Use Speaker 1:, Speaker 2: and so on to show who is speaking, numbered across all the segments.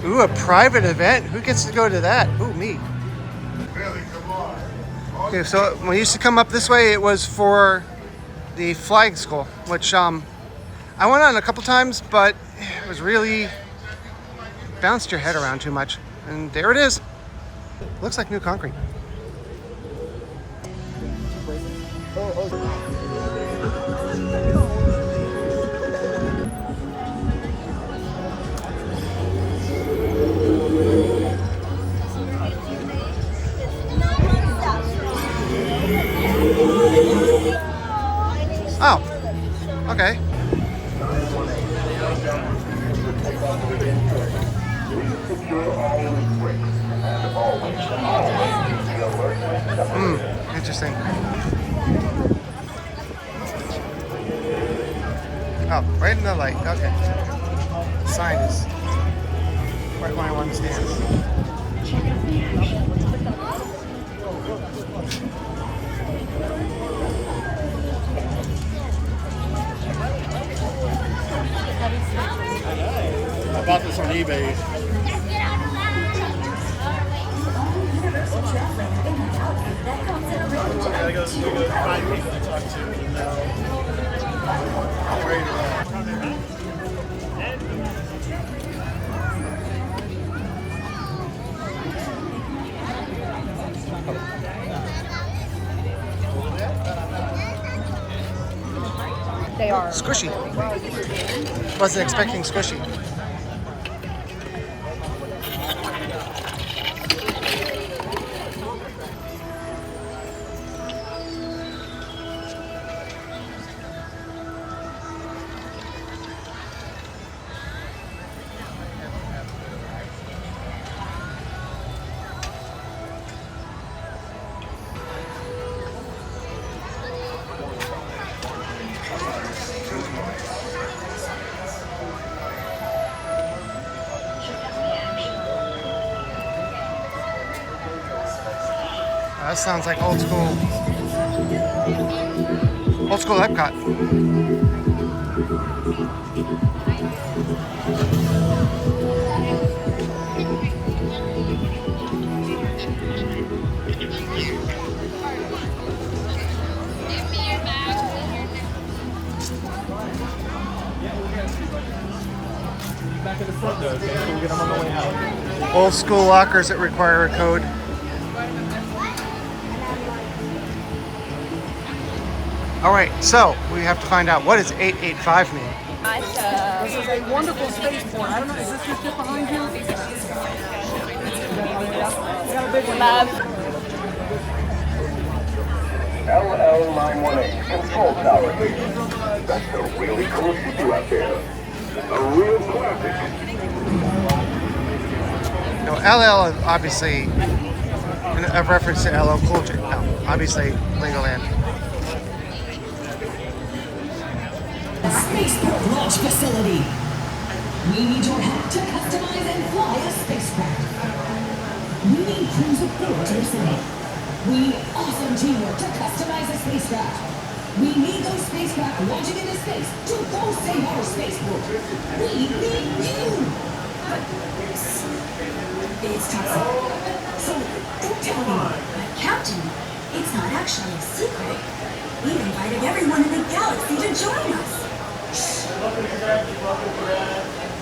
Speaker 1: Ooh, a private event? Who gets to go to that? Ooh, me. Okay, so when we used to come up this way, it was for the flying school, which I went on a couple times, but it was really bounced your head around too much. And there it is. Looks like new concrete. Oh, okay. Interesting. Oh, right in the light. Okay. The sign is right where I want to stand.
Speaker 2: I bought this on eBay. I gotta find people to talk to, and now I'm ready to go.
Speaker 3: They are
Speaker 1: Squishy. Wasn't expecting squishy. That sounds like old school Epcot.
Speaker 2: Back in the front though, okay? So we'll get them on the way out.
Speaker 1: Old school lockers that require a code. All right, so we have to find out, what does 885 mean?
Speaker 3: This is a wonderful spaceport. I don't know, is this your ship behind you? Got a big one.
Speaker 4: LL918 control tower. That's a really cool city out there. A real classic.
Speaker 1: No, LL is obviously a reference to LL Cool J. No, obviously Legoland.
Speaker 5: Spaceport launch facility. We need your help to customize and fly a spacecraft. We need crews of 4 to the city. We need awesome teamwork to customize a spacecraft. We need those spacecraft launching into space to go save our spaceport. We need you. It's top secret. So don't tell anyone.
Speaker 6: Captain, it's not actually a secret. We invited everyone in the galaxy to join us.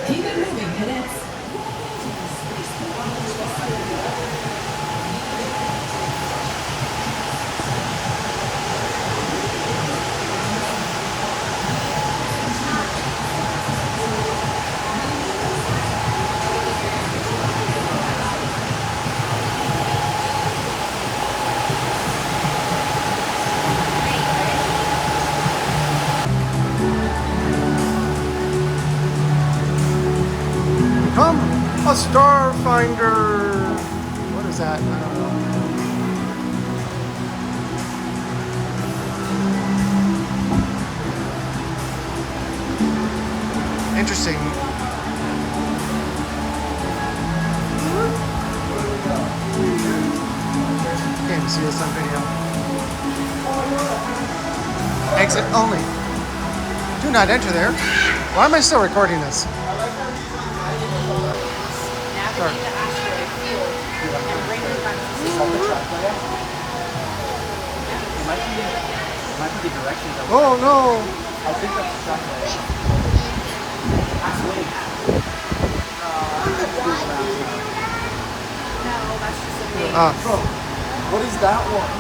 Speaker 5: Keep it moving, cadets.
Speaker 1: Come, a Starfinder. What is that? I don't know. Interesting. Can't even see this on video. Exit only. Do not enter there. Why am I still recording this? Sure.
Speaker 7: in the asteroid field and bring them back to the
Speaker 3: Might be the directions of
Speaker 1: Oh no!
Speaker 3: I think that's the chocolate. Actually,
Speaker 7: No, that's just a big
Speaker 2: What is that one?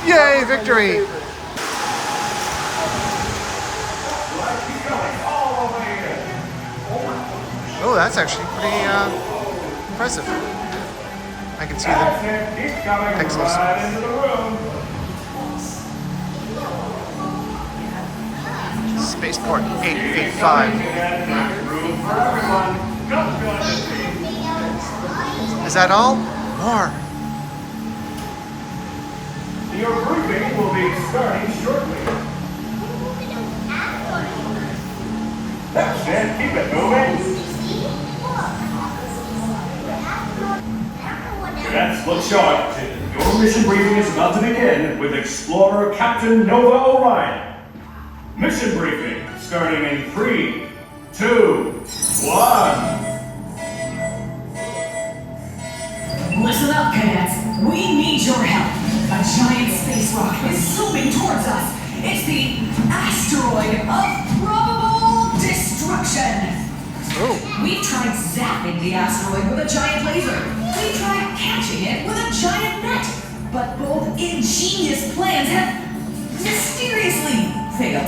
Speaker 1: Yay, victory! Oh, that's actually pretty impressive. I can see the pixels. Spaceport 885. Is that all? More.
Speaker 4: Your briefing will be starting shortly. That's it. Keep it moving. Cadets, look sharp. Your mission briefing is about to begin with Explorer Captain Nova Orion. Mission briefing starting in 3, 2, 1.
Speaker 5: Listen up, cadets. We need your help. A giant space rock is zooming towards us. It's the asteroid of probable destruction.
Speaker 1: Oh.
Speaker 5: We've tried zapping the asteroid with a giant laser. We've tried catching it with a giant net. But both ingenious plans have mysteriously failed.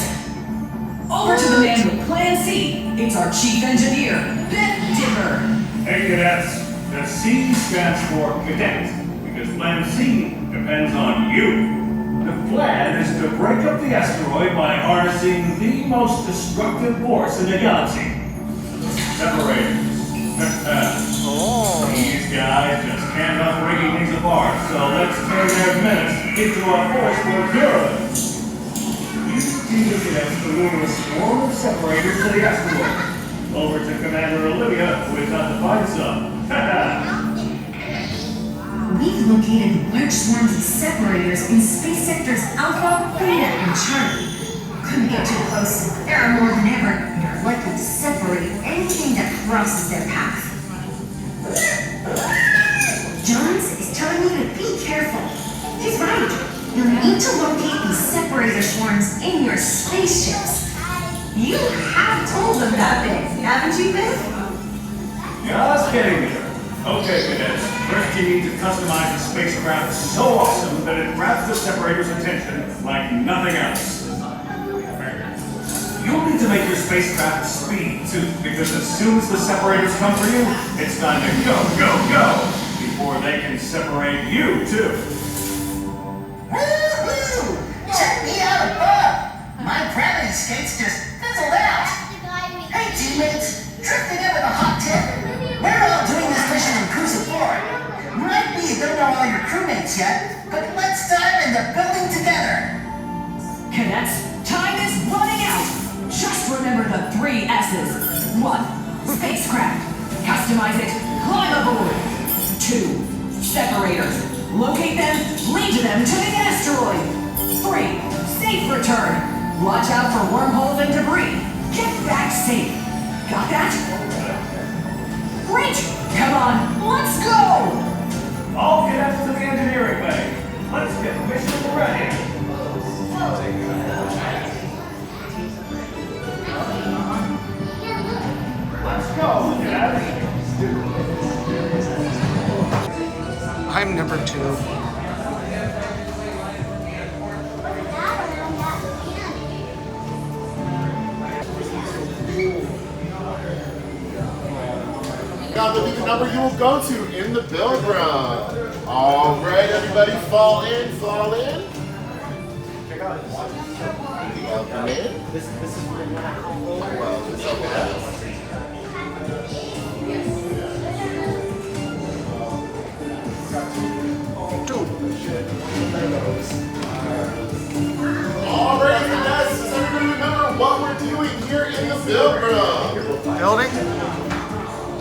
Speaker 5: Over to the man with Plan C. It's our chief engineer, Ben Dipper.
Speaker 4: Hey, cadets. The C stands for cadet, because Plan C depends on you. The plan is to break up the asteroid by harnessing the most destructive force in the galaxy. Separators. These guys just can't help breaking things apart, so let's turn their menace into a force for good. Use team of cadets to lure a swarm of separators to the asteroid. Over to Commander Olivia, who is about to find some.
Speaker 6: We've located large swarms of separators in space sectors Alpha, Beta, and Charlie. Couldn't get too close. There are more than ever, and are likely to separate anything that crosses their path. Johns is telling you to be careful. He's right. You'll need to locate these separator swarms in your spaceships. You have told them that bit, haven't you, Biff?
Speaker 4: Just getting there. Okay, cadets. First you need to customize the spacecraft so awesome that it grabs the separator's attention like nothing else. You'll need to make your spacecraft speed too, because as soon as the separators come for you, it's time to go, go, go, before they can separate you too.
Speaker 8: Woo-hoo! Check me out above! My gravity skates just fizzled out! Hey teammates, drifting in with a hot tip. We're all doing this mission in Cruiser 4. Might be you don't know all your crewmates yet, but let's dive into building together.
Speaker 5: Cadets, time is running out. Just remember the 3 S's. 1. Spacecraft. Customize it. Climb aboard. 2. Separators. Locate them. Lead them to the asteroid. 3. Safe return. Watch out for wormholes and debris. Get back safe. Got that? Great! Come on, let's go!
Speaker 4: All cadets to the engineering bay. Let's get mission ready. Let's go, cadets.
Speaker 1: I'm number 2.
Speaker 2: Now will be the number you will go to in the build run. All right, everybody, fall in, fall in. Welcome in. Welcome in. All right, guys, does everybody remember what we're doing here in the build run?
Speaker 1: Building?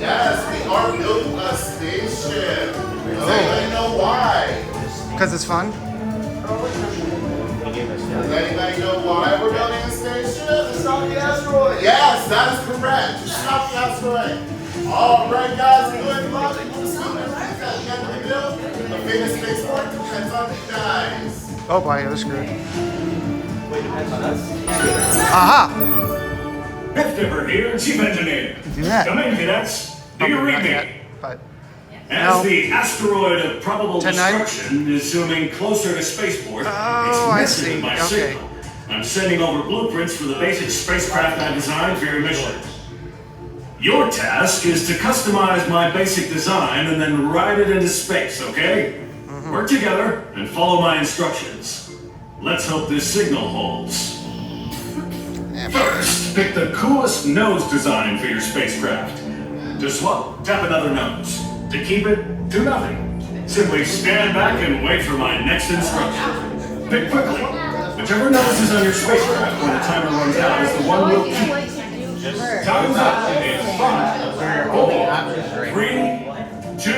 Speaker 2: Yes, we are building a spaceship. Does anybody know why?
Speaker 1: Because it's fun?
Speaker 2: Does anybody know why we're building a spaceship? To stop the asteroid. Yes, that is correct. To stop the asteroid. All right, guys, good luck. At the end of the build, the famous spaceport depends on you guys.
Speaker 1: Oh boy, they're screwed. Aha!
Speaker 4: Pip Dipper here, Chief Engineer.
Speaker 1: Do that.
Speaker 4: Come in, cadets. Do you
Speaker 1: Probably
Speaker 4: read
Speaker 1: not
Speaker 4: me?
Speaker 1: yet, but
Speaker 4: As
Speaker 1: no.
Speaker 4: the asteroid of probable
Speaker 1: 10-9?
Speaker 4: destruction is zooming closer to spaceport,
Speaker 1: Oh, I
Speaker 4: it's messing
Speaker 1: see.
Speaker 4: with my
Speaker 1: Okay.
Speaker 4: signal. I'm sending over blueprints for the basic spacecraft I designed for your mission. Your task is to customize my basic design and then ride it into space, okay? Work together and follow my instructions. Let's hope this signal holds. First, pick the coolest nose design for your spacecraft. To swap, tap another nose. To keep it, do nothing. Simply stand back and wait for my next instruction. Pick quickly. Whichever nose is on your spacecraft when the timer runs out is the one we'll keep. Time's up in 5, 4, 3, 2,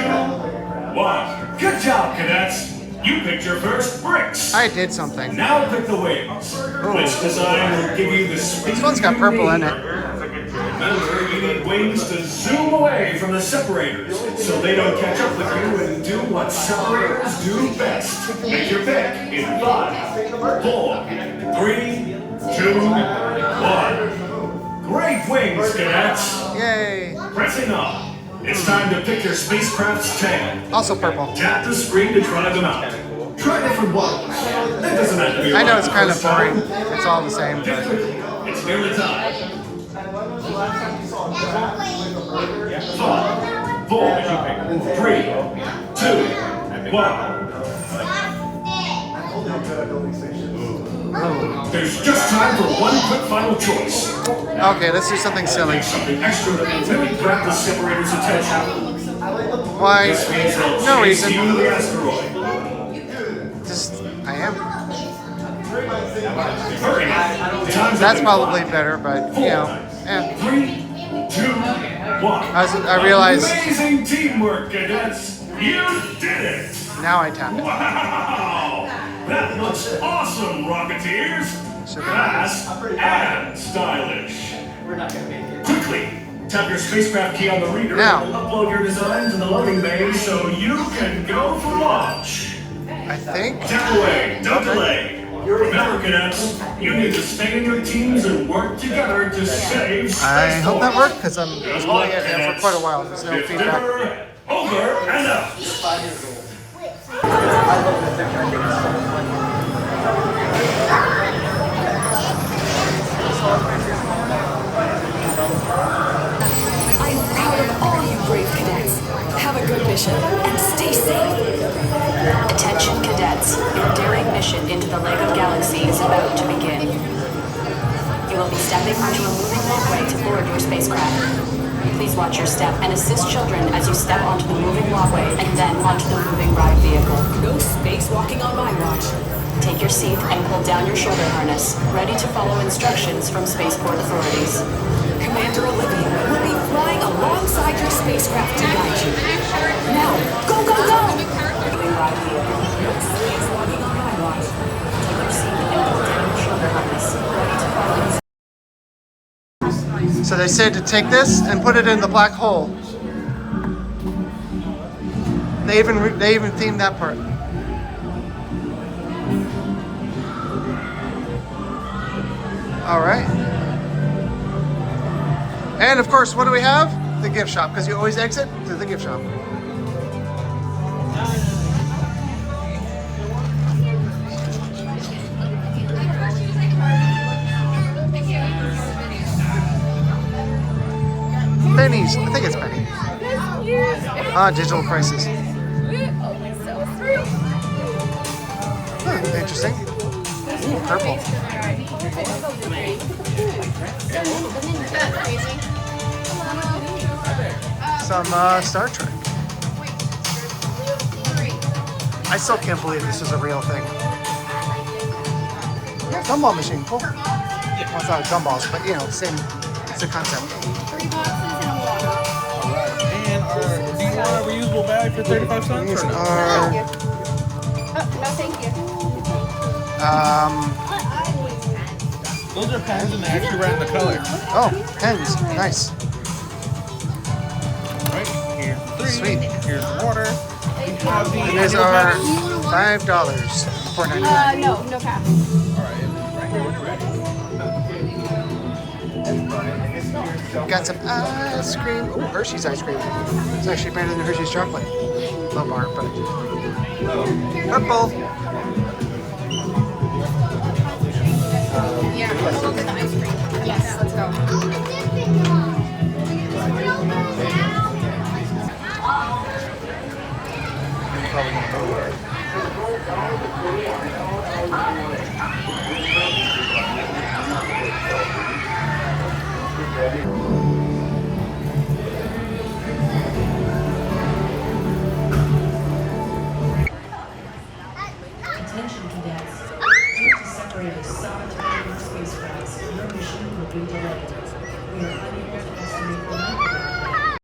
Speaker 4: 1. Good job, cadets. You picked your first bricks.
Speaker 1: I did something.
Speaker 4: Now pick the wings. Which design will give you the speed?
Speaker 1: This one's got purple in it.
Speaker 4: Remember, you need wings to zoom away from the separators so they don't catch up with you and do what separators do best. Make your pick in 5, 4, 3, 2, 1. Great wings, cadets.
Speaker 1: Yay!
Speaker 4: Pressing on. It's time to pick your spacecraft's tail.
Speaker 1: Also purple.
Speaker 4: Tap the screen to try them out. Try different ones. It doesn't have to be.
Speaker 1: I know it's kind of
Speaker 4: first time.
Speaker 1: boring. It's all the same,
Speaker 4: Pick
Speaker 1: but
Speaker 4: quickly. It's nearly time. 5, 4, 3, 2, 1. There's just time for one quick final choice.
Speaker 1: okay, let's do something silly.
Speaker 4: Something extra that will really grab the separator's attention.
Speaker 1: Why?
Speaker 4: This means they'll
Speaker 1: No
Speaker 4: chase
Speaker 1: reason.
Speaker 4: you to the asteroid.
Speaker 1: Just, I am.
Speaker 4: Hurry. Time's
Speaker 1: That's
Speaker 4: up in
Speaker 1: probably
Speaker 4: 5,
Speaker 1: better, but you know.
Speaker 4: 3, 2, 1.
Speaker 1: I realize
Speaker 4: Amazing teamwork, cadets! You did it!
Speaker 1: now I tap it.
Speaker 4: Wow! That looks awesome, Rocketeers! Fast and stylish. Quickly, tap your spacecraft key on the reader
Speaker 1: Now.
Speaker 4: and upload your design to the loading bay so you can go for launch.
Speaker 1: I think.
Speaker 4: Tap away, don't delay. Remember, cadets, you need to stay in your teams and work together to save space.
Speaker 1: I hope that worked because I was
Speaker 4: Good
Speaker 1: playing
Speaker 4: luck,
Speaker 1: it there for
Speaker 4: cadets.
Speaker 1: quite a while. There's no
Speaker 4: Fifth
Speaker 1: feedback.
Speaker 4: Dipper, over and out.
Speaker 5: I'm proud of all you brave cadets. Have a good mission and stay safe. Attention cadets, your daring mission into the Lego Galaxy is about to begin. You will be stepping onto a moving walkway to board your spacecraft. Please watch your step and assist children as you step onto the moving walkway and then onto the moving ride vehicle. No spacewalking on my watch. Take your seat and pull down your shoulder harness, ready to follow instructions from spaceport authorities. Commander Olivia will be flying alongside your spacecraft to guide you. Now, go, go, go! Moving ride vehicle. No spacewalking on my watch. Take your seat and pull down your shoulder harness, ready to follow instructions.
Speaker 1: So they said to take this and put it in the black hole. They even themed that part. All right. And of course, what do we have? The gift shop, because you always exit to the gift shop. Pennies. I think it's penny. Digital prices. Huh, interesting. Ooh, purple. Some Star Trek. I still can't believe this is a real thing. Gumball machine, cool. Well, it's not gumballs, but you know, same. It's the concept.
Speaker 9: And do you want a reusable bag for 35 cents?
Speaker 1: These
Speaker 9: Or no?
Speaker 1: are
Speaker 7: No, thank you.
Speaker 9: Those are pens and they actually ran the color.
Speaker 1: Oh, pens. Nice. Sweet.
Speaker 9: Here's water. Have the
Speaker 1: And these
Speaker 9: annual
Speaker 1: are
Speaker 9: pass.
Speaker 1: $5. $4.99.
Speaker 7: No, no pass.
Speaker 1: Got some ice cream. Oh, Hershey's ice cream. It's actually better than Hershey's chocolate. Low bar, but purple.
Speaker 7: Yeah, let's go get the ice cream. Yes, let's go.